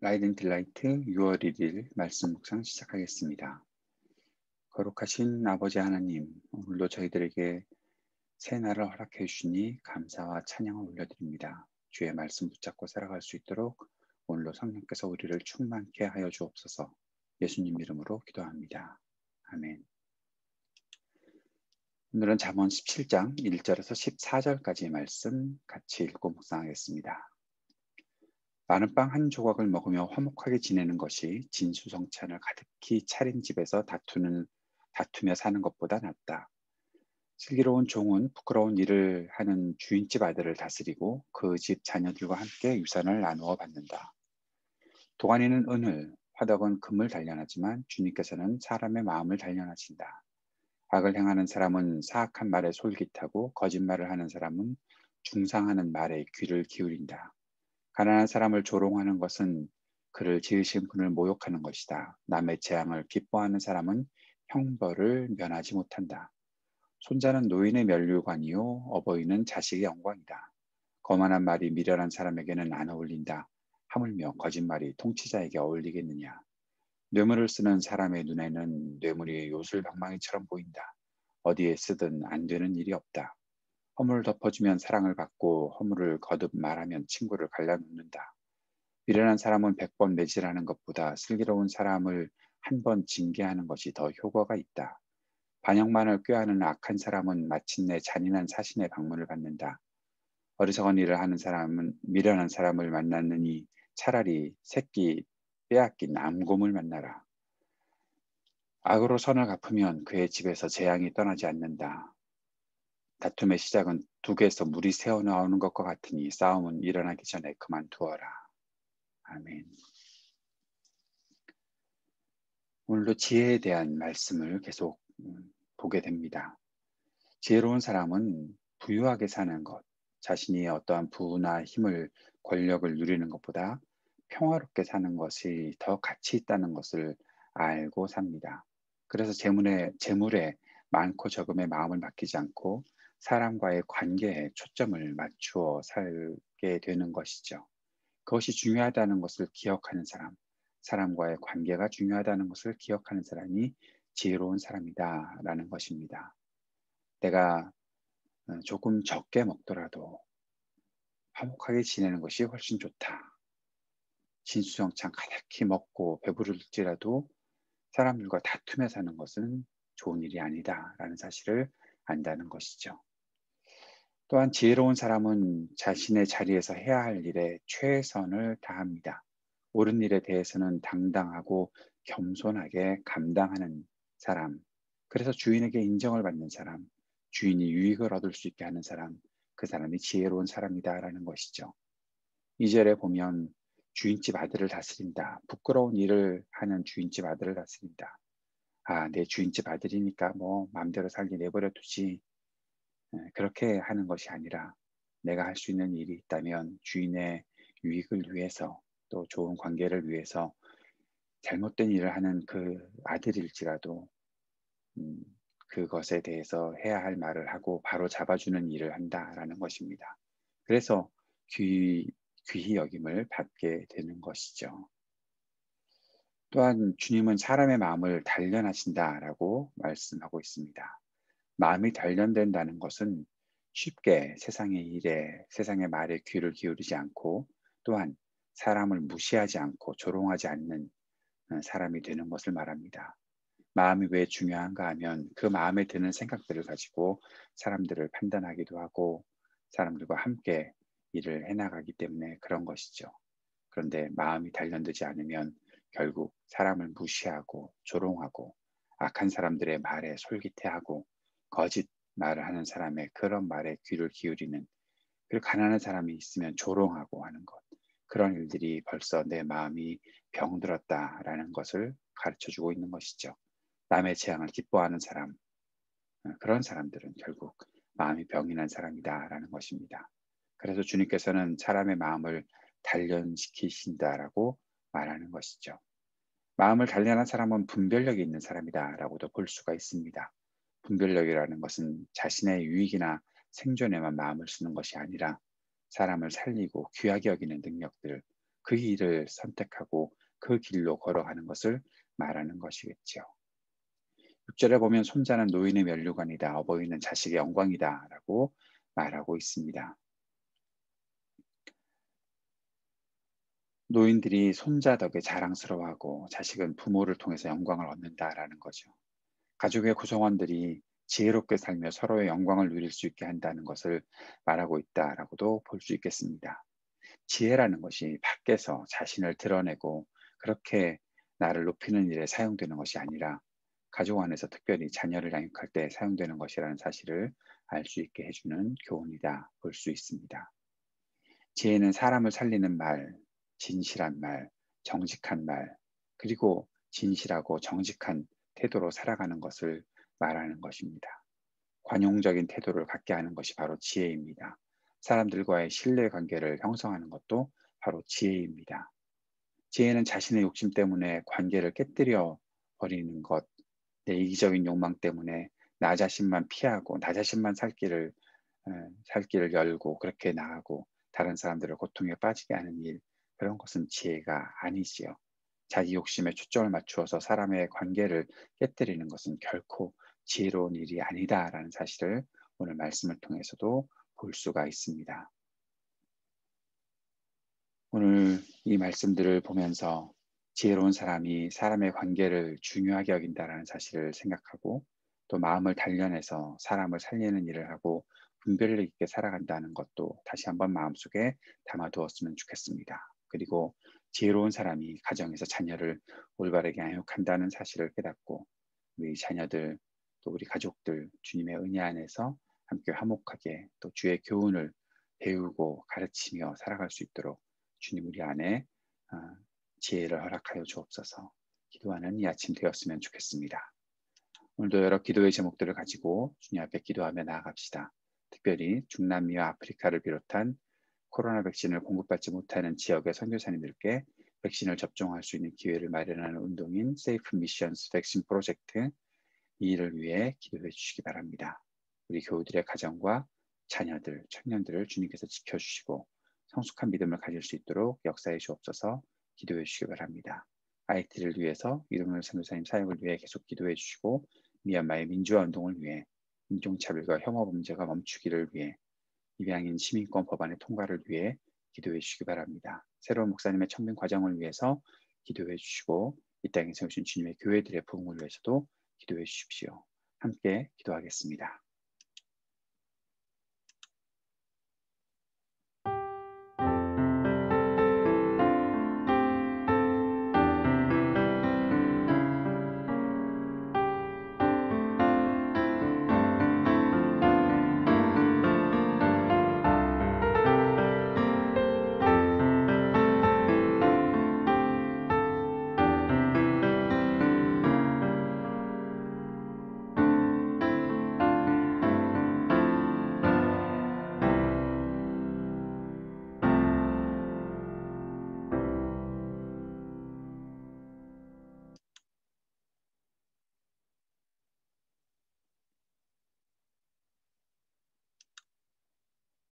라이든 딜라이트 6월 1일 말씀 묵상 시작하겠습니다. 거룩하신 아버지 하나님, 오늘도 저희들에게 새 날을 허락해 주시니 감사와 찬양을 올려드립니다. 주의 말씀 붙잡고 살아갈 수 있도록 오늘도 성령께서 우리를 충만케 하여 주옵소서. 예수님 이름으로 기도합니다. 아멘. 오늘은 잠언 17장 1절에서 14절까지의 말씀 같이 읽고 묵상하겠습니다. 많은 빵 한 조각을 먹으며 화목하게 지내는 것이 진수성찬을 가득히 차린 집에서 다투며 사는 것보다 낫다. 슬기로운 종은 부끄러운 일을 하는 주인집 아들을 다스리고 그 집 자녀들과 함께 유산을 나누어 받는다. 도가니는 은을, 화덕은 금을 단련하지만 주님께서는 사람의 마음을 단련하신다. 악을 행하는 사람은 사악한 말에 솔깃하고 거짓말을 하는 사람은 중상하는 말에 귀를 기울인다. 가난한 사람을 조롱하는 것은 그를 지으신 분을 모욕하는 것이다. 남의 재앙을 기뻐하는 사람은 형벌을 면하지 못한다. 손자는 노인의 면류관이요 어버이는 자식의 영광이다. 거만한 말이 미련한 사람에게는 안 어울린다. 하물며 거짓말이 통치자에게 어울리겠느냐. 뇌물을 쓰는 사람의 눈에는 뇌물이 요술방망이처럼 보인다. 어디에 쓰든 안 되는 일이 없다. 허물을 덮어주면 사랑을 받고 허물을 거듭 말하면 친구를 갈라놓는다. 미련한 사람은 100번 매질하는 것보다 슬기로운 사람을 한 번 징계하는 것이 더 효과가 있다. 반역만을 꾀하는 악한 사람은 마침내 잔인한 사신의 방문을 받는다. 어리석은 일을 하는 사람은 미련한 사람을 만났느니 차라리 새끼 빼앗긴 암곰을 만나라. 악으로 선을 갚으면 그의 집에서 재앙이 떠나지 않는다. 다툼의 시작은 두개에서 물이 새어나오는 것과 같으니 싸움은 일어나기 전에 그만두어라. 아멘. 오늘도 지혜에 대한 말씀을 계속 보게 됩니다. 지혜로운 사람은 부유하게 사는 것, 자신이 어떠한 부나 힘을, 권력을 누리는 것보다 평화롭게 사는 것이 더 가치 있다는 것을 알고 삽니다. 그래서 재물에 많고 적음의 마음을 맡기지 않고 사람과의 관계에 초점을 맞추어 살게 되는 것이죠. 그것이 중요하다는 것을 기억하는 사람, 사람과의 관계가 중요하다는 것을 기억하는 사람이 지혜로운 사람이다라는 것입니다. 내가 조금 적게 먹더라도 화목하게 지내는 것이 훨씬 좋다. 진수성찬 가득히 먹고 배부를지라도 사람들과 다투며 사는 것은 좋은 일이 아니다라는 사실을 안다는 것이죠. 또한 지혜로운 사람은 자신의 자리에서 해야 할 일에 최선을 다합니다. 옳은 일에 대해서는 당당하고 겸손하게 감당하는 사람, 그래서 주인에게 인정을 받는 사람, 주인이 유익을 얻을 수 있게 하는 사람, 그 사람이 지혜로운 사람이다라는 것이죠. 2절에 보면 주인집 아들을 다스린다. 부끄러운 일을 하는 주인집 아들을 다스린다. 내 주인집 아들이니까 뭐 마음대로 살게 내버려 두지. 그렇게 하는 것이 아니라 내가 할 수 있는 일이 있다면 주인의 유익을 위해서 또 좋은 관계를 위해서 잘못된 일을 하는 그 아들일지라도 음, 그것에 대해서 해야 할 말을 하고 바로 잡아주는 일을 한다라는 것입니다. 그래서 귀히 여김을 받게 되는 것이죠. 또한 주님은 사람의 마음을 단련하신다라고 말씀하고 있습니다. 마음이 단련된다는 것은 쉽게 세상의 일에, 세상의 말에 귀를 기울이지 않고 또한 사람을 무시하지 않고 조롱하지 않는 사람이 되는 것을 말합니다. 마음이 왜 중요한가 하면 그 마음에 드는 생각들을 가지고 사람들을 판단하기도 하고 사람들과 함께 일을 해나가기 때문에 그런 것이죠. 그런데 마음이 단련되지 않으면 결국 사람을 무시하고 조롱하고 악한 사람들의 말에 솔깃해하고 거짓 말을 하는 사람의 그런 말에 귀를 기울이는, 그리고 가난한 사람이 있으면 조롱하고 하는 것, 그런 일들이 벌써 내 마음이 병들었다라는 것을 가르쳐주고 있는 것이죠. 남의 재앙을 기뻐하는 사람, 그런 사람들은 결국 마음이 병이 난 사람이다라는 것입니다. 그래서 주님께서는 사람의 마음을 단련시키신다라고 말하는 것이죠. 마음을 단련한 사람은 분별력이 있는 사람이다라고도 볼 수가 있습니다. 분별력이라는 것은 자신의 유익이나 생존에만 마음을 쓰는 것이 아니라 사람을 살리고 귀하게 여기는 능력들, 그 길을 선택하고 그 길로 걸어가는 것을 말하는 것이겠죠. 6절에 보면 손자는 노인의 면류관이다. 어버이는 자식의 영광이다. 라고 말하고 있습니다. 노인들이 손자 덕에 자랑스러워하고 자식은 부모를 통해서 영광을 얻는다라는 거죠. 가족의 구성원들이 지혜롭게 살며 서로의 영광을 누릴 수 있게 한다는 것을 말하고 있다라고도 볼 수 있겠습니다. 지혜라는 것이 밖에서 자신을 드러내고 그렇게 나를 높이는 일에 사용되는 것이 아니라 가족 안에서 특별히 자녀를 양육할 때 사용되는 것이라는 사실을 알 수 있게 해주는 교훈이다 볼 수 있습니다. 지혜는 사람을 살리는 말, 진실한 말, 정직한 말, 그리고 진실하고 정직한 태도로 살아가는 것을 말하는 것입니다. 관용적인 태도를 갖게 하는 것이 바로 지혜입니다. 사람들과의 신뢰 관계를 형성하는 것도 바로 지혜입니다. 지혜는 자신의 욕심 때문에 관계를 깨뜨려 버리는 것, 내 이기적인 욕망 때문에 나 자신만 피하고 나 자신만 살 길을 열고 그렇게 나가고 다른 사람들을 고통에 빠지게 하는 일, 그런 것은 지혜가 아니지요. 자기 욕심에 초점을 맞추어서 사람의 관계를 깨뜨리는 것은 결코 지혜로운 일이 아니다라는 사실을 오늘 말씀을 통해서도 볼 수가 있습니다. 오늘 이 말씀들을 보면서 지혜로운 사람이 사람의 관계를 중요하게 여긴다라는 사실을 생각하고 또 마음을 단련해서 사람을 살리는 일을 하고 분별력 있게 살아간다는 것도 다시 한번 마음속에 담아두었으면 좋겠습니다. 그리고 지혜로운 사람이 가정에서 자녀를 올바르게 양육한다는 사실을 깨닫고 우리 자녀들 또 우리 가족들 주님의 은혜 안에서 함께 화목하게 또 주의 교훈을 배우고 가르치며 살아갈 수 있도록 주님 우리 안에 지혜를 허락하여 주옵소서. 기도하는 이 아침 되었으면 좋겠습니다. 오늘도 여러 기도의 제목들을 가지고 주님 앞에 기도하며 나아갑시다. 특별히 중남미와 아프리카를 비롯한 코로나 백신을 공급받지 못하는 지역의 선교사님들께 백신을 접종할 수 있는 기회를 마련하는 운동인 세이프 미션스 백신 프로젝트, 이 일을 위해 기도해 주시기 바랍니다. 우리 교우들의 가정과 자녀들, 청년들을 주님께서 지켜주시고 성숙한 믿음을 가질 수 있도록 역사해 주옵소서. 기도해 주시기 바랍니다. IT를 위해서 이동열 선교사님 사역을 위해 계속 기도해 주시고 미얀마의 민주화 운동을 위해 인종차별과 혐오 범죄가 멈추기를 위해 입양인 시민권 법안의 통과를 위해 기도해 주시기 바랍니다. 새로운 목사님의 청빙 과정을 위해서 기도해 주시고 이 땅에 세우신 주님의 교회들의 부흥을 위해서도 기도해 주십시오. 함께 기도하겠습니다.